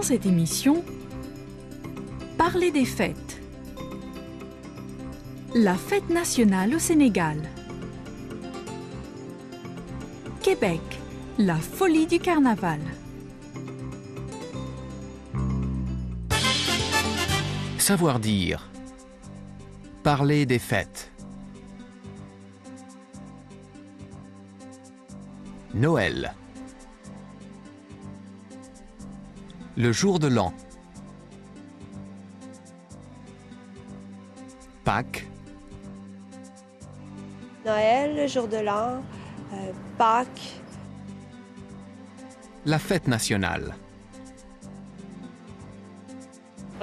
Dans cette émission, parler des fêtes. La fête nationale au Sénégal. Québec, la folie du carnaval. Savoir dire. Parler des fêtes. Noël. Le jour de l'an. Pâques. Noël, le jour de l'an, Pâques. La fête nationale.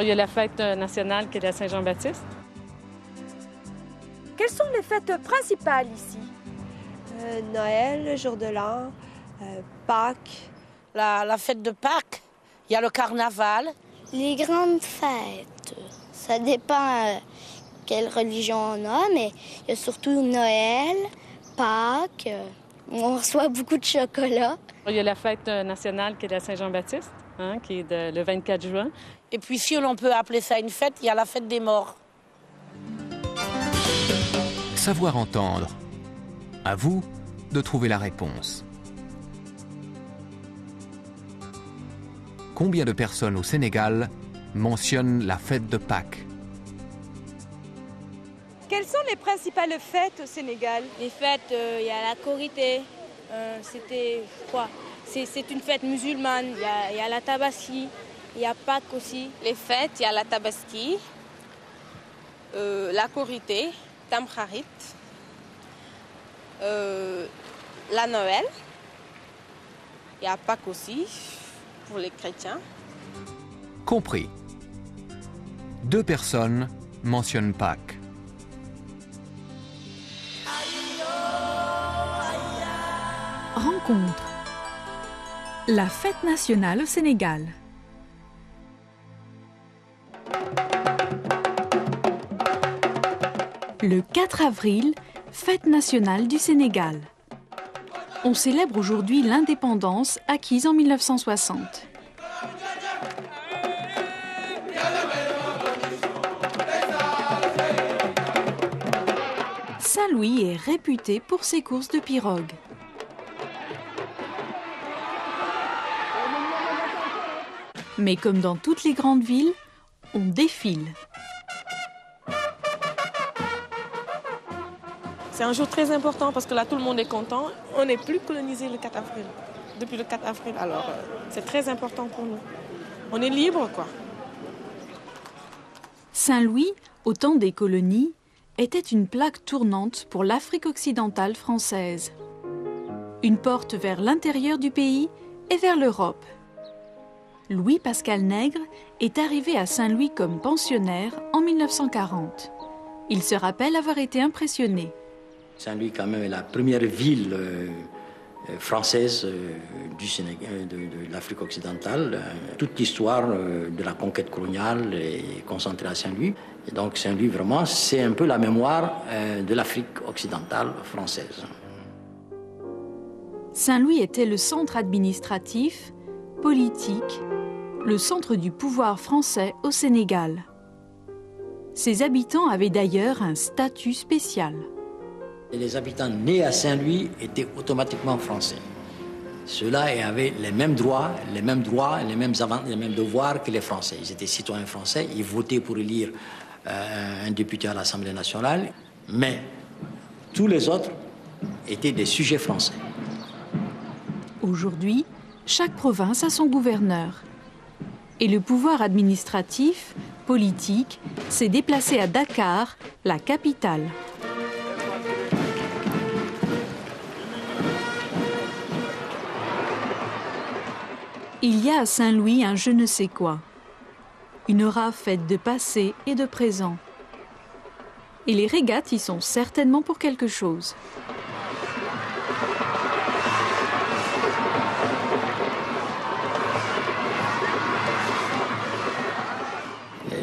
Il y a la fête nationale qui est la Saint-Jean-Baptiste. Quelles sont les fêtes principales ici? Noël, le jour de l'an, Pâques. La fête de Pâques, il y a le carnaval. Les grandes fêtes, ça dépend quelle religion on a, mais il y a surtout Noël, Pâques, on reçoit beaucoup de chocolat. Il y a la fête nationale qui est la Saint-Jean-Baptiste, qui est le 24 juin. Et puis si on peut appeler ça une fête, il y a la fête des morts. Savoir entendre. À vous de trouver la réponse. Combien de personnes au Sénégal mentionnent la fête de Pâques? Quelles sont les principales fêtes au Sénégal? Les fêtes, il y a la Korité, c'était quoi? C'est une fête musulmane, il y a la Tabaski, il y a Pâques aussi. Les fêtes, il y a la Tabaski, la Korité, Tamkharit, la Noël, il y a Pâques aussi pour les chrétiens. Compris. 2 personnes mentionnent Pâques. Rencontre. La fête nationale au Sénégal. Le 4 avril, fête nationale du Sénégal. On célèbre aujourd'hui l'indépendance acquise en 1960. Saint-Louis est réputé pour ses courses de pirogues. Mais comme dans toutes les grandes villes, on défile. C'est un jour très important parce que là, tout le monde est content. On n'est plus colonisé le 4 avril, depuis le 4 avril. Alors, c'est très important pour nous. On est libre, quoi. Saint-Louis, au temps des colonies, était une plaque tournante pour l'Afrique occidentale française. Une porte vers l'intérieur du pays et vers l'Europe. Louis-Pascal Nègre est arrivé à Saint-Louis comme pensionnaire en 1940. Il se rappelle avoir été impressionné. Saint-Louis, quand même, est la première ville française du Sénégal, de l'Afrique occidentale. Toute l'histoire de la conquête coloniale est concentrée à Saint-Louis. Et donc Saint-Louis, vraiment, c'est un peu la mémoire de l'Afrique occidentale française. Saint-Louis était le centre administratif, politique, le centre du pouvoir français au Sénégal. Ses habitants avaient d'ailleurs un statut spécial. Et les habitants nés à Saint-Louis étaient automatiquement français. Ceux-là avaient les mêmes droits, les mêmes devoirs que les Français. Ils étaient citoyens français, ils votaient pour élire un député à l'Assemblée nationale, mais tous les autres étaient des sujets français. Aujourd'hui, chaque province a son gouverneur. Et le pouvoir administratif, politique, s'est déplacé à Dakar, la capitale. Il y a à Saint-Louis un je ne sais quoi. Une aura faite de passé et de présent. Et les régates y sont certainement pour quelque chose.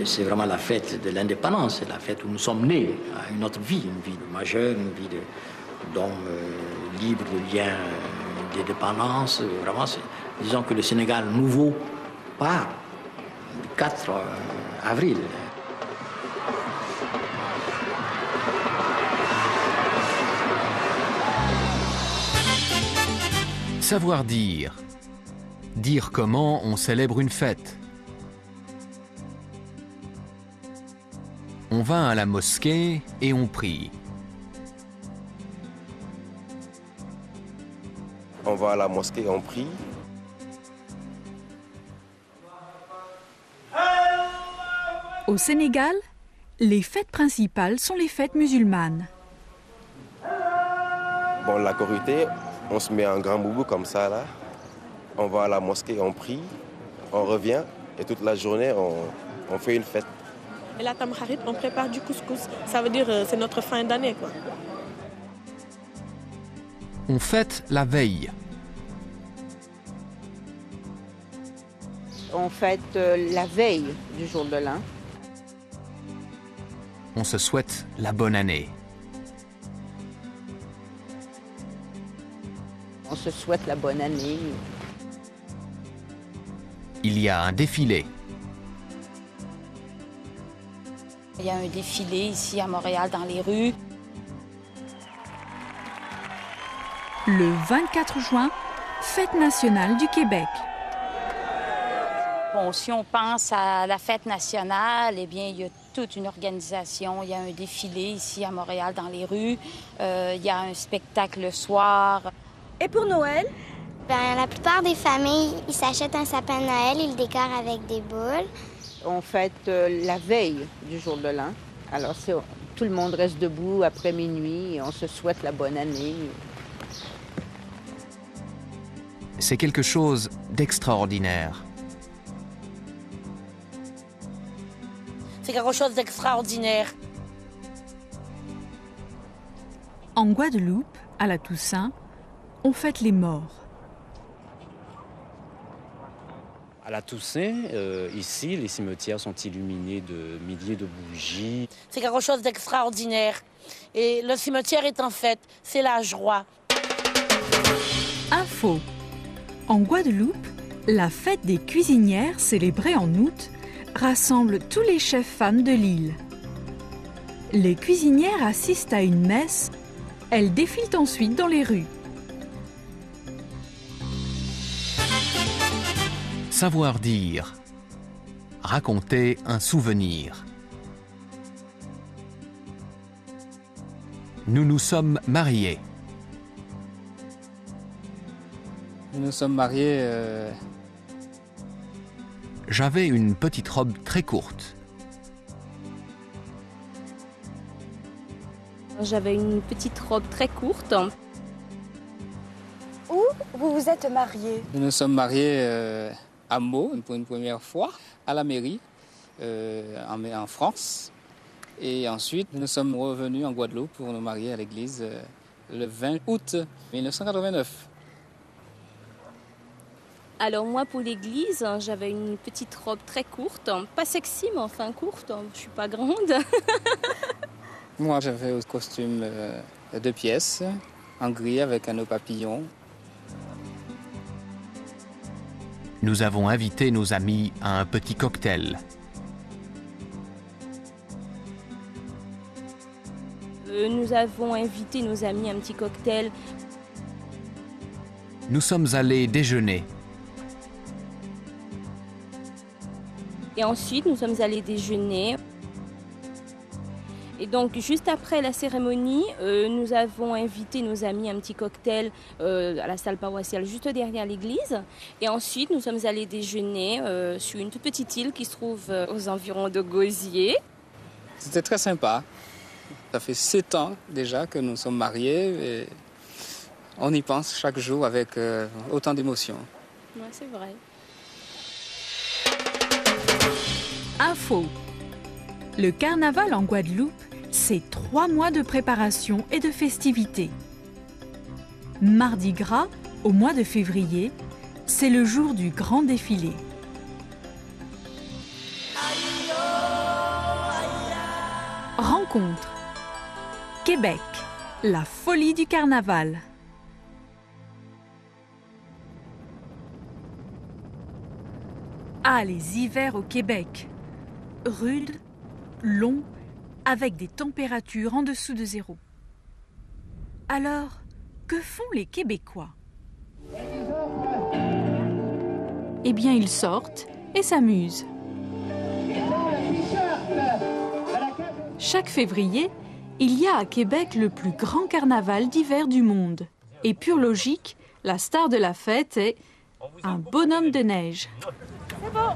C'est vraiment la fête de l'indépendance, c'est la fête où nous sommes nés à une autre vie, une vie de majeur, une vie d'homme libre de liens d'indépendance. Vraiment, disons que le Sénégal nouveau part 4 avril. Savoir dire. Dire comment on célèbre une fête. On va à la mosquée et on prie. On va à la mosquée et on prie. Au Sénégal, les fêtes principales sont les fêtes musulmanes. Bon, la Korité, on se met un grand boubou comme ça là. On va à la mosquée, on prie, on revient et toute la journée on fait une fête. Et la Tamkharit, on prépare du couscous. Ça veut dire c'est notre fin d'année, quoi. On fête la veille. On fête la veille du jour de l'an. On se souhaite la bonne année. On se souhaite la bonne année. Il y a un défilé. Il y a un défilé ici à Montréal dans les rues. Le 24 juin, fête nationale du Québec. Bon, si on pense à la fête nationale, eh bien, il y a toute une organisation. Il y a un défilé ici à Montréal dans les rues. Il y a un spectacle le soir. Et pour Noël? Ben, la plupart des familles, ils s'achètent un sapin de Noël, ils le décorent avec des boules. On fête la veille du jour de l'an. Alors, tout le monde reste debout après minuit et on se souhaite la bonne année. C'est quelque chose d'extraordinaire. C'est quelque chose d'extraordinaire. En Guadeloupe, à la Toussaint, on fête les morts. À la Toussaint, ici, les cimetières sont illuminés de milliers de bougies. C'est quelque chose d'extraordinaire. Et le cimetière est en fête, c'est la joie. Info. En Guadeloupe, la fête des cuisinières, célébrée en août, rassemble tous les chefs femmes de l'île. Les cuisinières assistent à une messe. Elles défilent ensuite dans les rues. Savoir dire. Raconter un souvenir. Nous nous sommes mariés. Nous nous sommes mariés. J'avais une petite robe très courte. J'avais une petite robe très courte. Où vous vous êtes mariés? Nous nous sommes mariés à Meaux pour une première fois, à la mairie, en France. Et ensuite, nous sommes revenus en Guadeloupe pour nous marier à l'église le 20 août 1989. Alors moi, pour l'église, j'avais une petite robe très courte, pas sexy, mais enfin courte, je suis pas grande. Moi, j'avais un costume de 2 pièces, en gris avec un nœud papillon. Nous avons invité nos amis à un petit cocktail. Nous avons invité nos amis à un petit cocktail. Nous sommes allés déjeuner. Et ensuite, nous sommes allés déjeuner. Et donc, juste après la cérémonie, nous avons invité nos amis à un petit cocktail à la salle paroissiale juste derrière l'église. Et ensuite, nous sommes allés déjeuner sur une toute petite île qui se trouve aux environs de Gosier. C'était très sympa. Ça fait 7 ans déjà que nous sommes mariés et on y pense chaque jour avec autant d'émotion. Ouais, c'est vrai. Info. Le carnaval en Guadeloupe, c'est 3 mois de préparation et de festivités. Mardi Gras, au mois de février, c'est le jour du grand défilé. Rencontre. Québec, la folie du carnaval. Ah, les hivers au Québec! Rudes, longs, avec des températures en dessous de zéro. Alors, que font les Québécois? Eh bien, ils sortent et s'amusent. Chaque février, il y a à Québec le plus grand carnaval d'hiver du monde. Et pure logique, la star de la fête est un bonhomme de neige. C'est bon.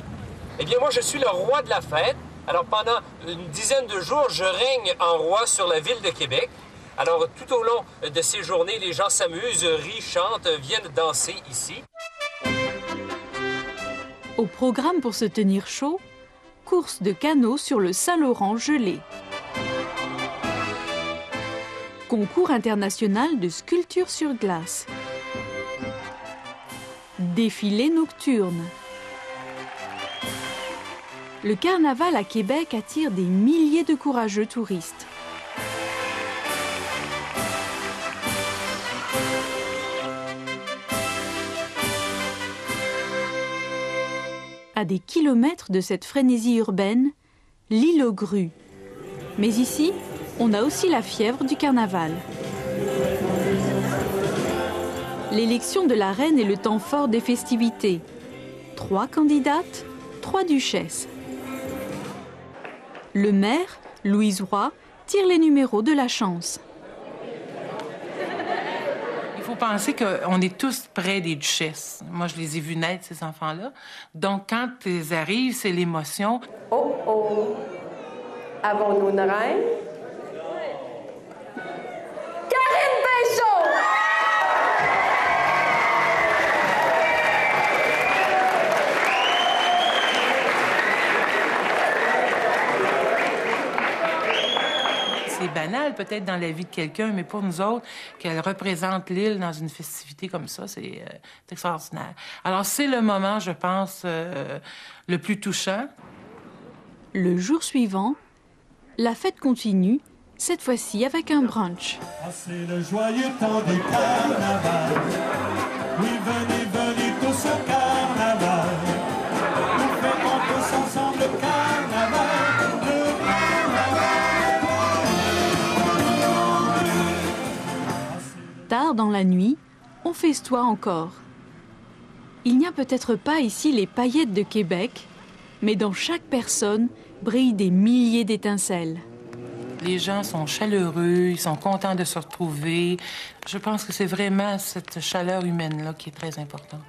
Eh bien, moi, je suis le roi de la fête. Alors, pendant une dizaine de jours, je règne en roi sur la ville de Québec. Alors, tout au long de ces journées, les gens s'amusent, rient, chantent, viennent danser ici. Au programme pour se tenir chaud, course de canot sur le Saint-Laurent gelé. Concours international de sculpture sur glace. Défilé nocturne. Le carnaval à Québec attire des milliers de courageux touristes. À des kilomètres de cette frénésie urbaine, l'île aux grues. Mais ici, on a aussi la fièvre du carnaval. L'élection de la reine est le temps fort des festivités. 3 candidates, 3 duchesses. Le maire, Louise Roy, tire les numéros de la chance. Il faut penser qu'on est tous près des duchesses. Moi, je les ai vus naître, ces enfants-là. Donc, quand ils arrivent, c'est l'émotion. Oh, oh! Avons-nous une reine? Karine Pinchot! C'est banal peut-être dans la vie de quelqu'un, mais pour nous autres, qu'elle représente l'île dans une festivité comme ça, c'est extraordinaire. Alors c'est le moment, je pense, le plus touchant. Le jour suivant, la fête continue, cette fois-ci avec un brunch. Ah, c'est le joyeux temps du carnaval. Oui, venez, venez tous au carnaval. Nous fêtons tous ensemble le carnaval. Tard dans la nuit, on festoie encore. Il n'y a peut-être pas ici les paillettes de Québec, mais dans chaque personne brillent des milliers d'étincelles. Les gens sont chaleureux, ils sont contents de se retrouver. Je pense que c'est vraiment cette chaleur humaine-là qui est très importante.